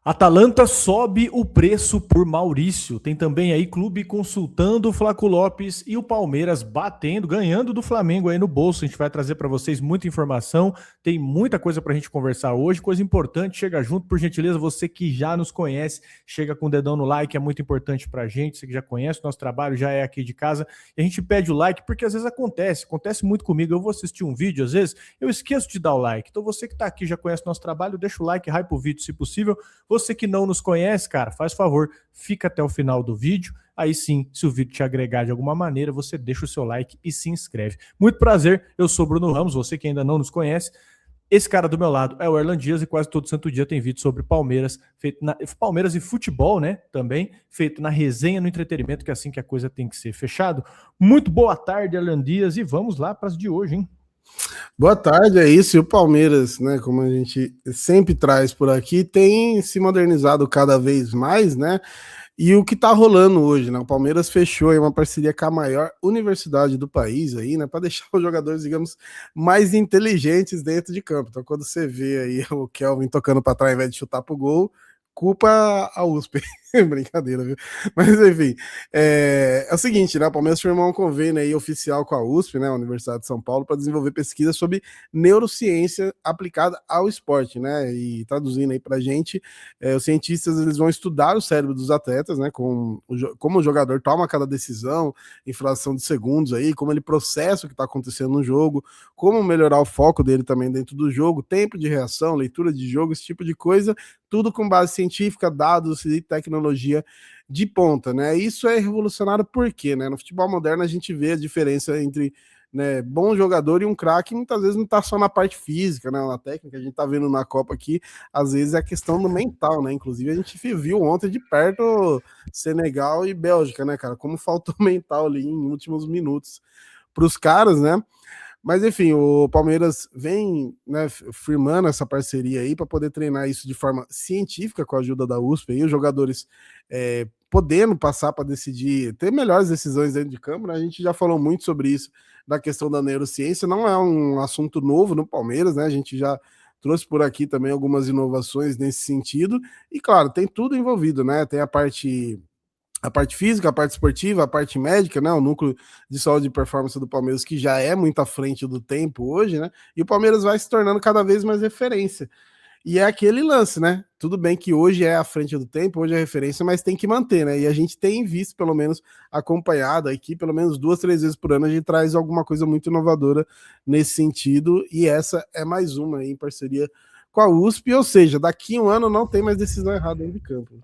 Atalanta sobe o preço por Maurício. Tem também aí Clube consultando o Flaco Lopes e o Palmeiras batendo, ganhando do Flamengo aí no bolso. A gente vai trazer para vocês muita informação. Tem muita coisa para a gente conversar hoje. Coisa importante, chega junto, por gentileza. Você que já nos conhece, chega com o dedão no like, é muito importante para a gente. Você que já conhece o nosso trabalho, já é aqui de casa. E a gente pede o like porque às vezes acontece muito comigo. Eu vou assistir um vídeo, às vezes eu esqueço de dar o like. Então você que está aqui já conhece o nosso trabalho, deixa o like, hype o vídeo se possível. Você que não nos conhece, cara, faz favor, fica até o final do vídeo. Aí sim, se o vídeo te agregar de alguma maneira, você deixa o seu like e se inscreve. Muito prazer, eu sou Bruno Ramos, você que ainda não nos conhece. Esse cara do meu lado é o Erlan Dias e quase todo santo dia tem vídeo sobre Palmeiras, Palmeiras e futebol, né? Também feito na resenha, no entretenimento, que é assim que a coisa tem que ser. Fechado? Muito boa tarde, Erlan Dias, e vamos lá para as de hoje, hein? Boa tarde, é isso. E o Palmeiras, né, como a gente sempre traz por aqui, tem se modernizado cada vez mais, né? E o que tá rolando hoje, né? O Palmeiras fechou aí uma parceria com a maior universidade do país aí, né, para deixar os jogadores, digamos, mais inteligentes dentro de campo. Então, quando você vê aí o Kelvin tocando para trás ao invés de chutar pro gol, culpa a USP. Brincadeira, viu? Mas enfim, é o seguinte, né? O Palmeiras firmou um convênio aí oficial com a USP, né? A Universidade de São Paulo, para desenvolver pesquisas sobre neurociência aplicada ao esporte, né? E traduzindo aí pra gente, os cientistas eles vão estudar o cérebro dos atletas, né? Como o jogador toma cada decisão, em fração de segundos aí, como ele processa o que está acontecendo no jogo, como melhorar o foco dele também dentro do jogo, tempo de reação, leitura de jogo, esse tipo de coisa, tudo com base científica, dados e tecnologia de ponta, né? Isso é revolucionário porque, né? No futebol moderno a gente vê a diferença entre, né, bom jogador e um craque, muitas vezes não tá só na parte física, né, na técnica, a gente tá vendo na Copa aqui, às vezes é a questão do mental, né? Inclusive a gente viu ontem de perto Senegal e Bélgica, né, cara? Como faltou mental ali em últimos minutos pros caras, né? Mas enfim, o Palmeiras vem, né, firmando essa parceria aí para poder treinar isso de forma científica com a ajuda da USP e os jogadores podendo passar para decidir, ter melhores decisões dentro de campo, né? A gente já falou muito sobre isso, da questão da neurociência, não é um assunto novo no Palmeiras, né? A gente já trouxe por aqui também algumas inovações nesse sentido, e claro, tem tudo envolvido, né? Tem a parte física, a parte esportiva, a parte médica, né? O núcleo de saúde e performance do Palmeiras, que já é muito à frente do tempo hoje, né? E o Palmeiras vai se tornando cada vez mais referência. E é aquele lance, né? Tudo bem que hoje é à frente do tempo, hoje é referência, mas tem que manter, né? E a gente tem visto, pelo menos, acompanhado aqui, pelo menos 2, 3 vezes por ano, a gente traz alguma coisa muito inovadora nesse sentido, e essa é mais uma aí, em parceria com a USP, ou seja, daqui a um ano não tem mais decisão errada dentro de campo.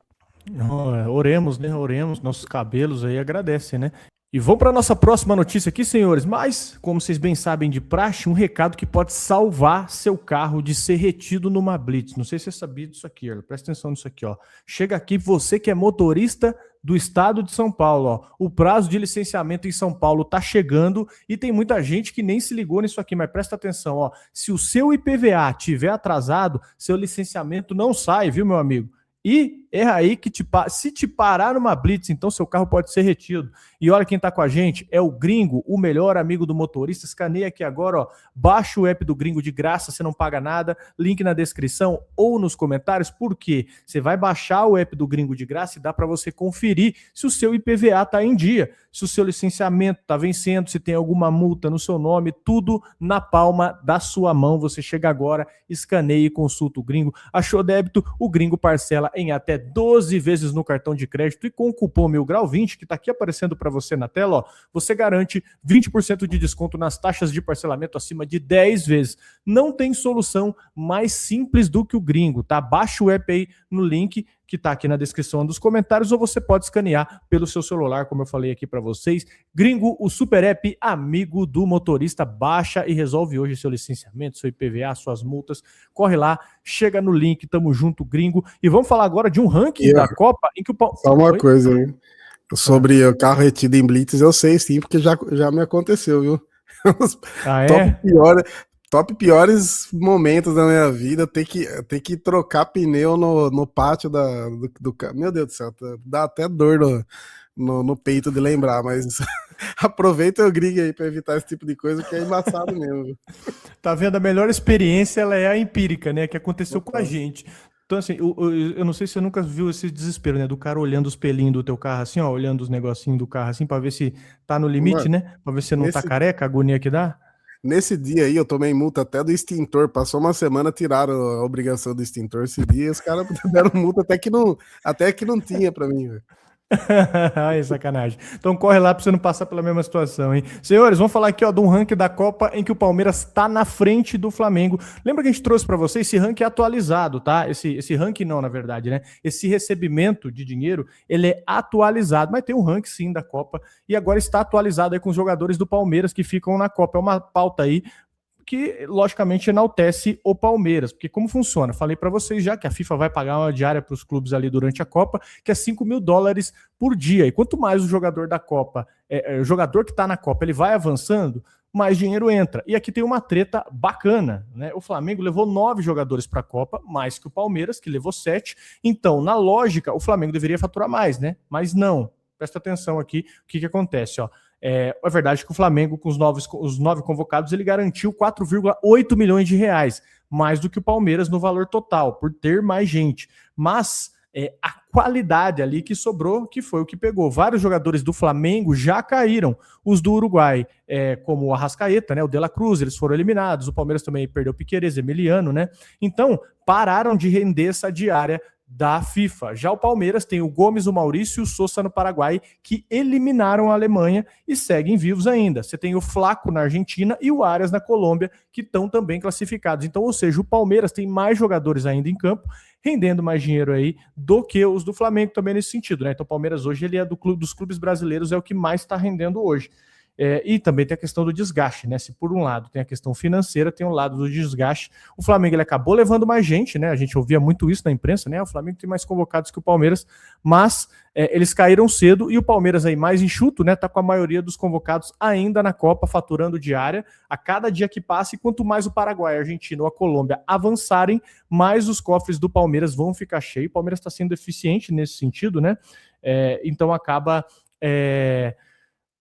Oremos, né? Oremos, nossos cabelos aí agradecem, né? E vamos para a nossa próxima notícia aqui, senhores. Mas, como vocês bem sabem de praxe, um recado que pode salvar seu carro de ser retido numa blitz. Não sei se você sabia disso aqui, ó. Presta atenção nisso aqui, ó. Chega aqui você que é motorista do estado de São Paulo, ó. O prazo de licenciamento em São Paulo tá chegando e tem muita gente que nem se ligou nisso aqui, mas presta atenção, ó. Se o seu IPVA tiver atrasado, seu licenciamento não sai, viu, meu amigo? E é aí que se te parar numa blitz, então seu carro pode ser retido. E olha quem tá com a gente, é o Gringo, o melhor amigo do motorista. Escaneia aqui agora, ó, baixa o app do Gringo de graça, você não paga nada, link na descrição ou nos comentários, porque você vai baixar o app do Gringo de graça e dá para você conferir se o seu IPVA tá em dia, se o seu licenciamento tá vencendo, se tem alguma multa no seu nome, tudo na palma da sua mão. Você chega agora, escaneia e consulta o Gringo. Achou débito? O Gringo parcela em até 12 vezes no cartão de crédito e com o cupom MILGRAU20, que está aqui aparecendo para você na tela, ó, você garante 20% de desconto nas taxas de parcelamento acima de 10 vezes. Não tem solução mais simples do que o Gringo, tá? Baixa o app aí no link que está aqui na descrição dos comentários, ou você pode escanear pelo seu celular, como eu falei aqui para vocês. Gringo, o super app amigo do motorista. Baixa e resolve hoje seu licenciamento, seu IPVA, suas multas. Corre lá, chega no link, tamo junto, Gringo. E vamos falar agora de um ranking da Copa em que o Palmeiras... Só uma coisa, hein? Sobre o carro retido em blitz, eu sei sim, porque já me aconteceu, viu? Ah, é? Top piores momentos da minha vida, ter que trocar pneu no pátio do carro. Meu Deus do céu, dá até dor no peito de lembrar, mas aproveita o Gringo aí pra evitar esse tipo de coisa, que é embaçado mesmo. Tá vendo? A melhor experiência ela é a empírica, né? Que aconteceu com a gente. Então, assim, eu não sei se você nunca viu esse desespero, né? Do cara olhando os pelinhos do teu carro, assim, ó, olhando os negocinhos do carro, assim, pra ver se tá no limite, Mano, né? Pra ver se você não tá nesse, careca, a agonia que dá. nesse dia aí eu tomei multa até do extintor. Passou uma semana, tiraram a obrigação do extintor esse dia. Os caras deram multa até que não tinha pra mim, velho. Ai, sacanagem. Então corre lá pra você não passar pela mesma situação, hein? Senhores, vamos falar aqui, ó, de um ranking da Copa em que o Palmeiras tá na frente do Flamengo. Lembra que a gente trouxe pra você esse ranking atualizado, tá? Esse ranking não, na verdade, né? Esse recebimento de dinheiro, ele é atualizado, mas tem um ranking sim da Copa e agora está atualizado aí com os jogadores do Palmeiras que ficam na Copa. É uma pauta aí que logicamente enaltece o Palmeiras, porque como funciona? Falei para vocês já que a FIFA vai pagar uma diária para os clubes ali durante a Copa, que é $5.000 por dia, e quanto mais o jogador da Copa, o jogador que está na Copa, ele vai avançando, mais dinheiro entra. E aqui tem uma treta bacana, né? O Flamengo levou 9 jogadores para a Copa, mais que o Palmeiras, que levou 7. Então, na lógica, o Flamengo deveria faturar mais, né? Mas não. Presta atenção aqui, o que acontece, ó. É verdade que o Flamengo, com os 9 convocados, ele garantiu 4,8 milhões de reais, mais do que o Palmeiras no valor total, por ter mais gente. Mas a qualidade ali que sobrou, que foi o que pegou. Vários jogadores do Flamengo já caíram. Os do Uruguai, como o Arrascaeta, né, o De La Cruz, eles foram eliminados. O Palmeiras também perdeu o Piquerez, Emiliano, né? Então, pararam de render essa diária da FIFA. Já o Palmeiras tem o Gomes, o Maurício e o Sousa no Paraguai, que eliminaram a Alemanha e seguem vivos ainda. Você tem o Flaco na Argentina e o Arias na Colômbia, que estão também classificados. Então, ou seja, o Palmeiras tem mais jogadores ainda em campo, rendendo mais dinheiro aí do que os do Flamengo também nesse sentido, né? Então o Palmeiras hoje ele é dos clubes brasileiros, é o que mais está rendendo hoje. E também tem a questão do desgaste, né? Se por um lado tem a questão financeira, tem o lado do desgaste. O Flamengo ele acabou levando mais gente, né? A gente ouvia muito isso na imprensa, né? O Flamengo tem mais convocados que o Palmeiras, mas eles caíram cedo e o Palmeiras aí mais enxuto, né? Tá com a maioria dos convocados ainda na Copa, faturando diária a cada dia que passa. E quanto mais o Paraguai, a Argentina ou a Colômbia avançarem, mais os cofres do Palmeiras vão ficar cheios. O Palmeiras está sendo eficiente nesse sentido, né? Então acaba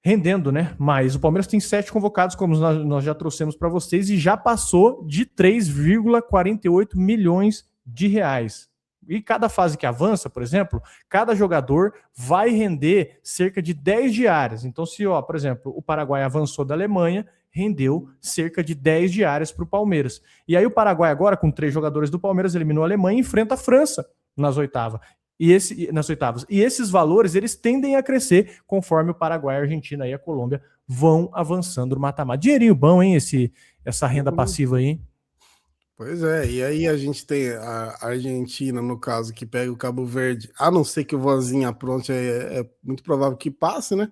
rendendo, né? Mas o Palmeiras tem 7 convocados, como nós já trouxemos para vocês, e já passou de 3,48 milhões de reais. E cada fase que avança, por exemplo, cada jogador vai render cerca de 10 diárias. Então, se, por exemplo, o Paraguai avançou da Alemanha, rendeu cerca de 10 diárias para o Palmeiras. E aí o Paraguai agora, com 3 jogadores do Palmeiras, eliminou a Alemanha e enfrenta a França nas oitavas. Nas oitavas. E esses valores, eles tendem a crescer conforme o Paraguai, a Argentina e a Colômbia vão avançando no mata-mata. Dinheirinho bom, hein, essa renda passiva aí, hein? Pois é, e aí a gente tem a Argentina, no caso, que pega o Cabo Verde, a não ser que o vozinho apronte, é muito provável que passe, né?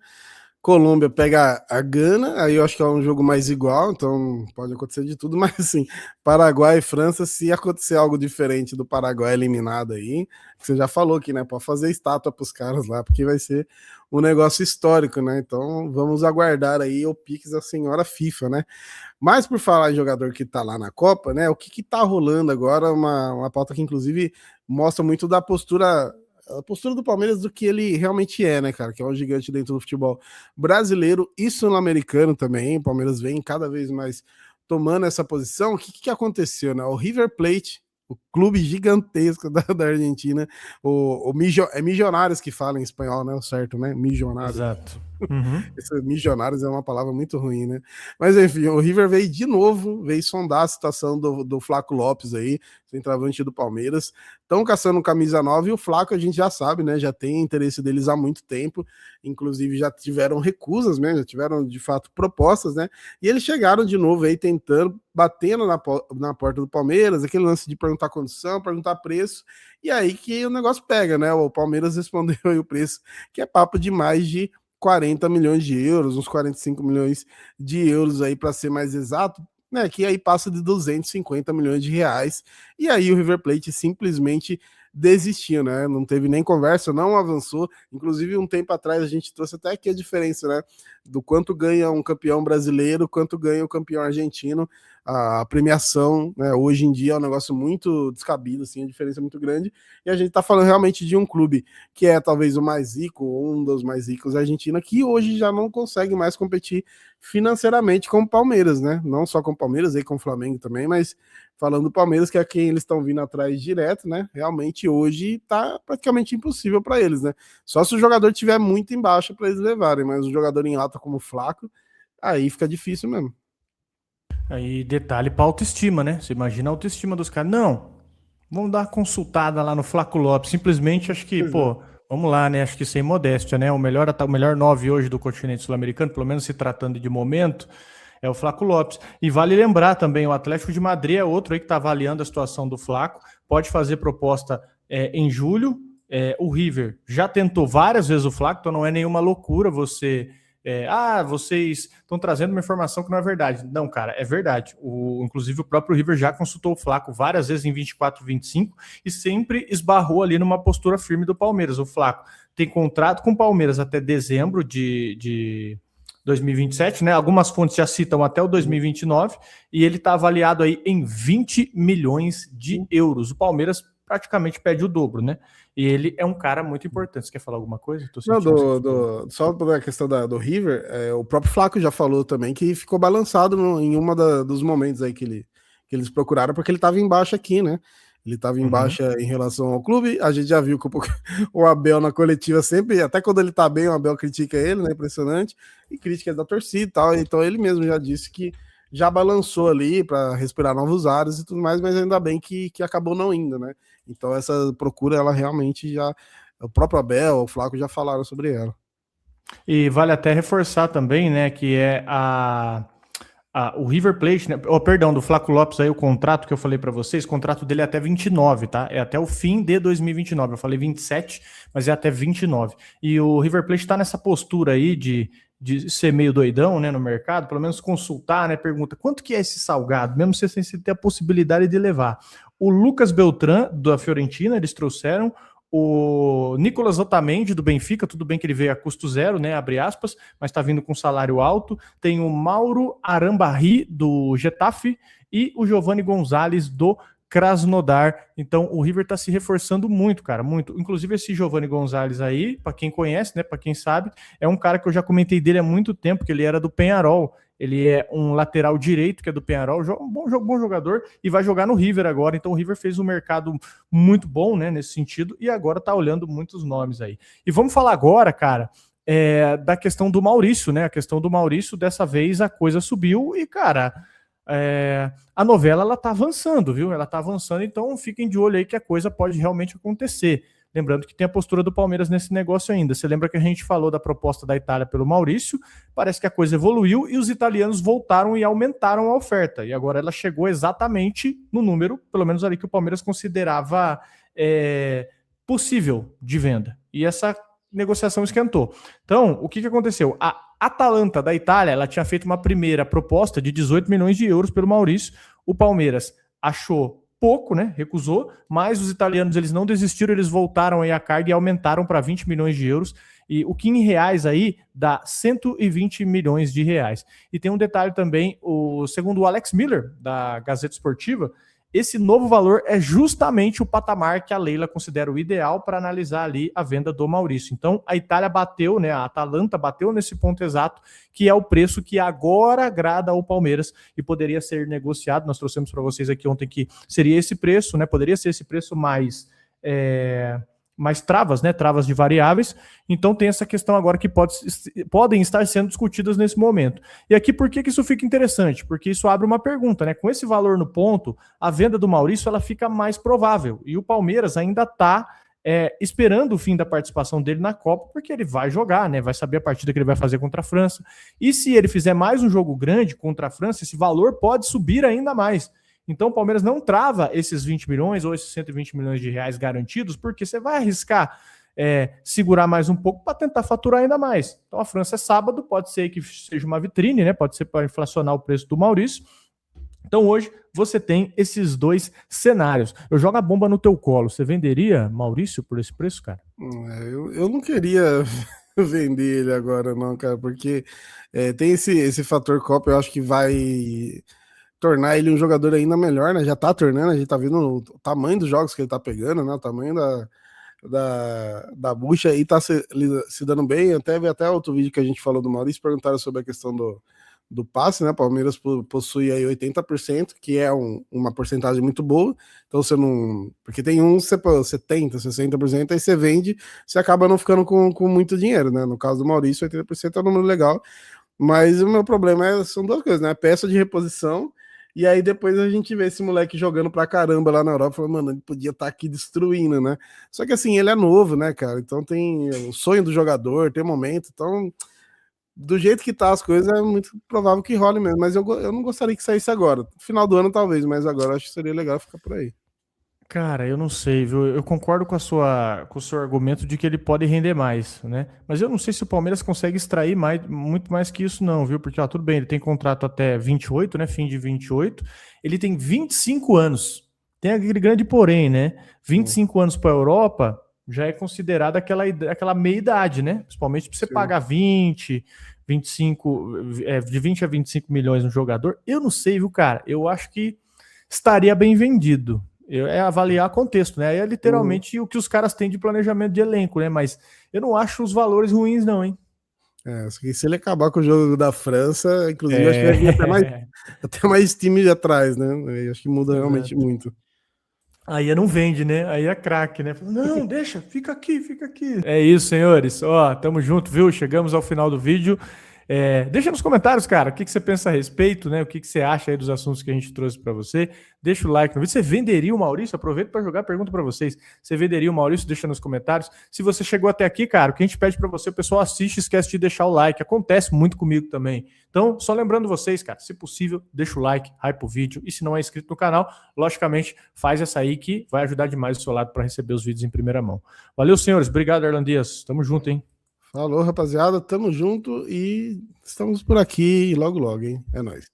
Colômbia pega a Gana, aí eu acho que é um jogo mais igual, então pode acontecer de tudo, mas assim, Paraguai e França, se acontecer algo diferente do Paraguai eliminado aí, você já falou aqui, né? Pode fazer estátua para os caras lá, porque vai ser um negócio histórico, né? Então vamos aguardar aí o Pix da senhora FIFA, né? Mas por falar em jogador que tá lá na Copa, né? O que tá rolando agora, uma pauta que inclusive mostra muito da postura. A postura do Palmeiras do que ele realmente é, né, cara? Que é um gigante dentro do futebol brasileiro e sul-americano também. O Palmeiras vem cada vez mais tomando essa posição. O que aconteceu, né? O River Plate, o clube gigantesco da Argentina, é Milionários que fala em espanhol, né? O certo, né? Milionários. Exato. Uhum. Esse Milionários é uma palavra muito ruim, né? Mas enfim, o River veio de novo, veio sondar a situação do Flaco Lopes aí, centroavante do Palmeiras. Estão caçando camisa 9 e o Flaco a gente já sabe, né? Já tem interesse deles há muito tempo. Inclusive já tiveram recusas, né? Já tiveram de fato propostas, né? E eles chegaram de novo aí tentando, batendo na porta do Palmeiras, aquele lance de perguntar condição, perguntar preço. E aí que o negócio pega, né? O Palmeiras respondeu aí o preço, que é papo de mais de 40 milhões de euros, uns 45 milhões de euros aí para ser mais exato, né, que aí passa de 250 milhões de reais, e aí o River Plate simplesmente desistiu, né, não teve nem conversa, não avançou, inclusive um tempo atrás a gente trouxe até aqui a diferença, né, do quanto ganha um campeão brasileiro, quanto ganha o campeão argentino, a premiação, né, hoje em dia é um negócio muito descabido, assim, a diferença é muito grande, e a gente tá falando realmente de um clube que é talvez o mais rico, ou um dos mais ricos da Argentina, que hoje já não consegue mais competir financeiramente com o Palmeiras, né, não só com o Palmeiras, aí com o Flamengo também, mas falando do Palmeiras, que é quem eles estão vindo atrás direto, né? Realmente hoje tá praticamente impossível para eles, né? Só se o jogador tiver muito embaixo para eles levarem, mas um jogador em alta como o Flaco, aí fica difícil mesmo. Aí, detalhe pra autoestima, né? Você imagina a autoestima dos caras. Não, vamos dar uma consultada lá no Flaco Lopes. Simplesmente, acho que, Pois pô, vamos lá, né? Acho que sem modéstia, né? O melhor 9 hoje do continente sul-americano, pelo menos se tratando de momento, é o Flaco Lopes. E vale lembrar também, o Atlético de Madrid é outro aí que está avaliando a situação do Flaco. Pode fazer proposta em julho. O River já tentou várias vezes o Flaco, então não é nenhuma loucura você... vocês estão trazendo uma informação que não é verdade. Não, cara, é verdade. Inclusive, o próprio River já consultou o Flaco várias vezes em 24, 25 e sempre esbarrou ali numa postura firme do Palmeiras. O Flaco tem contrato com o Palmeiras até dezembro de 2027, né? Algumas fontes já citam até o 2029 e ele está avaliado aí em 20 milhões de euros. O Palmeiras praticamente pede o dobro, né? E ele é um cara muito importante. Você quer falar alguma coisa? Não, só da questão do River, o próprio Flaco já falou também que ficou balançado em uma dos momentos aí que eles procuraram, porque ele estava embaixo aqui, né? Ele estava em baixa em relação ao clube. A gente já viu que o Abel na coletiva sempre, até quando ele tá bem, o Abel critica ele, né? Impressionante. E crítica da torcida e tal. Então ele mesmo já disse que já balançou ali para respirar novos ares e tudo mais, mas ainda bem que acabou não indo, né? Então essa procura, ela realmente já... O próprio Abel, o Flaco já falaram sobre ela. E vale até reforçar também, né, que o River Plate, né, perdão, do Flaco Lopes aí, o contrato que eu falei para vocês, o contrato dele é até 29, tá? É até o fim de 2029. Eu falei 27, mas é até 29. E o River Plate tá nessa postura aí de ser meio doidão, né, no mercado, pelo menos consultar, né, pergunta, quanto que é esse salgado? Mesmo sem ter a possibilidade de levar. O Lucas Beltrán, da Fiorentina, eles trouxeram o Nicolas Otamendi, do Benfica, tudo bem que ele veio a custo zero, né, abre aspas, mas está vindo com salário alto. Tem o Mauro Arambarri, do Getafe, e o Giovanni Gonzalez, do Krasnodar. Então o River está se reforçando muito, cara, muito. Inclusive esse Giovanni Gonzalez aí, para quem conhece, né, para quem sabe, é um cara que eu já comentei dele há muito tempo, que ele era do Peñarol. Ele é um lateral direito, que é do Peñarol, um bom jogador, e vai jogar no River agora. Então o River fez um mercado muito bom, né, nesse sentido, e agora tá olhando muitos nomes aí. E vamos falar agora, cara, da questão do Maurício, né? A questão do Maurício, dessa vez a coisa subiu e, cara, a novela, ela tá avançando, viu? Ela tá avançando, então fiquem de olho aí que a coisa pode realmente acontecer. Lembrando que tem a postura do Palmeiras nesse negócio ainda. Você lembra que a gente falou da proposta da Itália pelo Maurício? Parece que a coisa evoluiu e os italianos voltaram e aumentaram a oferta. E agora ela chegou exatamente no número, pelo menos ali que o Palmeiras considerava possível de venda. E essa negociação esquentou. Então, o que aconteceu? A Atalanta da Itália, ela tinha feito uma primeira proposta de 18 milhões de euros pelo Maurício. O Palmeiras achou pouco, né? Recusou, mas os italianos, eles não desistiram, eles voltaram aí a carga e aumentaram para 20 milhões de euros, e o que em reais aí dá 120 milhões de reais. E tem um detalhe também, segundo o Alex Miller, da Gazeta Esportiva, esse novo valor é justamente o patamar que a Leila considera o ideal para analisar ali a venda do Maurício. Então, a Itália bateu, né? A Atalanta bateu nesse ponto exato, que é o preço que agora agrada ao Palmeiras e poderia ser negociado. Nós trouxemos para vocês aqui ontem que seria esse preço, né? Poderia ser esse preço mais travas, né? Travas de variáveis. Então tem essa questão agora que podem estar sendo discutidas nesse momento. E aqui por que isso fica interessante? Porque isso abre uma pergunta, né? Com esse valor no ponto, a venda do Maurício, ela fica mais provável. E o Palmeiras ainda está esperando o fim da participação dele na Copa, porque ele vai jogar, né? Vai saber a partida que ele vai fazer contra a França. E se ele fizer mais um jogo grande contra a França, esse valor pode subir ainda mais. Então o Palmeiras não trava esses 20 milhões ou esses 120 milhões de reais garantidos, porque você vai arriscar segurar mais um pouco para tentar faturar ainda mais. Então a França é sábado, pode ser que seja uma vitrine, né? Pode ser para inflacionar o preço do Maurício. Então hoje você tem esses dois cenários. Eu jogo a bomba no teu colo. Você venderia Maurício por esse preço, cara? Eu não queria vender ele agora, não, cara, porque tem esse fator Copa, eu acho que vai tornar ele um jogador ainda melhor, né? Já tá tornando, a gente tá vendo o tamanho dos jogos que ele tá pegando, né? O tamanho da bucha e tá se dando bem. Até outro vídeo que a gente falou do Maurício, perguntaram sobre a questão do passe, né? Palmeiras possui aí 80%, que é uma porcentagem muito boa. Então você não. Porque tem uns, você 70%, 60%, aí você vende, você acaba não ficando com muito dinheiro, né? No caso do Maurício, 80% é um número legal. Mas o meu problema são duas coisas, né? Peça de reposição. E aí depois a gente vê esse moleque jogando pra caramba lá na Europa, falando, mano, ele podia estar aqui destruindo, né? Só que assim, ele é novo, né, cara? Então tem o sonho do jogador, tem momento, então do jeito que tá as coisas, é muito provável que role mesmo. Mas eu não gostaria que saísse agora. Final do ano, talvez, mas agora acho que seria legal ficar por aí. Cara, eu não sei, viu? Eu concordo com o seu argumento de que ele pode render mais, né? Mas eu não sei se o Palmeiras consegue extrair muito mais que isso, não, viu? Porque, ó, tudo bem, ele tem contrato até 28, né? Fim de 28. Ele tem 25 anos. Tem aquele grande porém, né? 25 anos para a Europa já é considerada aquela meia-idade, né? Principalmente para você Sim. pagar 20, 25, de 20 a 25 milhões no jogador. Eu não sei, viu, cara? Eu acho que estaria bem vendido. É avaliar contexto, né? Aí é literalmente o que os caras têm de planejamento de elenco, né? Mas eu não acho os valores ruins, não, hein? Se ele acabar com o jogo da França, inclusive, eu acho que vai vir É. até mais time atrás, né? Eu acho que muda realmente Exato. muito. Aí não vende, né? Aí é craque, né? Não, deixa, fica aqui, fica aqui. É isso, senhores. Ó, tamo junto, viu? Chegamos ao final do vídeo. Deixa nos comentários, cara, o que você pensa a respeito, né? O que você acha aí dos assuntos que a gente trouxe para você. Deixa o like no vídeo. Você venderia o Maurício? Aproveita para jogar a pergunta para vocês. Você venderia o Maurício? Deixa nos comentários. Se você chegou até aqui, cara, o que a gente pede para você, o pessoal assiste e esquece de deixar o like. Acontece muito comigo também. Então, só lembrando vocês, cara, se possível, deixa o like, hype o vídeo. E se não é inscrito no canal, logicamente, faz essa aí que vai ajudar demais o seu lado para receber os vídeos em primeira mão. Valeu, senhores. Obrigado, Erlan Dias. Tamo junto, hein? Falou, rapaziada. Tamo junto e estamos por aqui logo, logo, hein? É nóis.